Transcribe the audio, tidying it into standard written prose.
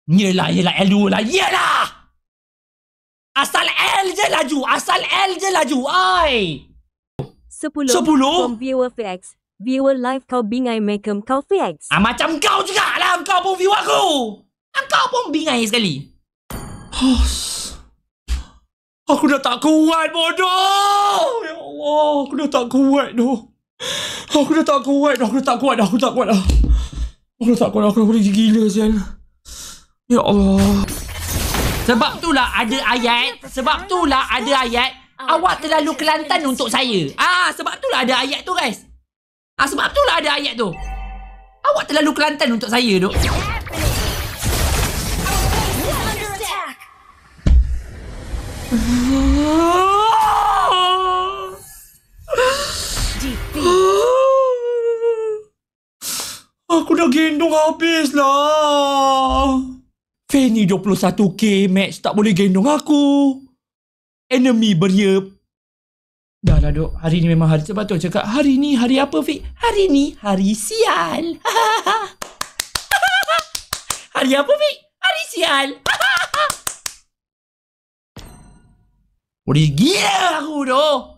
Yelah, L2 lah. Yelah! Asal L je laju. Oi! 10 10? from viewer VX. Viewer live kau bingai mekem kau VX. Macam kau jugalah. Kau pun view aku. Kau pun bingai sekali. Aku dah tak kuat, bodoh. Ya Allah, aku dah tak kuat dah. Aku dah gila sial. Ya Allah. Sebab itulah ada ayat. Awak terlalu Kelantan untuk saya. Sebab itulah ada ayat tu, guys. Awak terlalu Kelantan untuk saya tu. Aku dah gendong habis lah. Fanny 21k match tak boleh gendong aku. Enemy beriap. Dah lah dok. Hari ni memang hari. Sebab tu cakap hari ni hari apa Fik? Hari ni hari sial. Hari apa Fik? Hari sial. Boleh gila aku dok.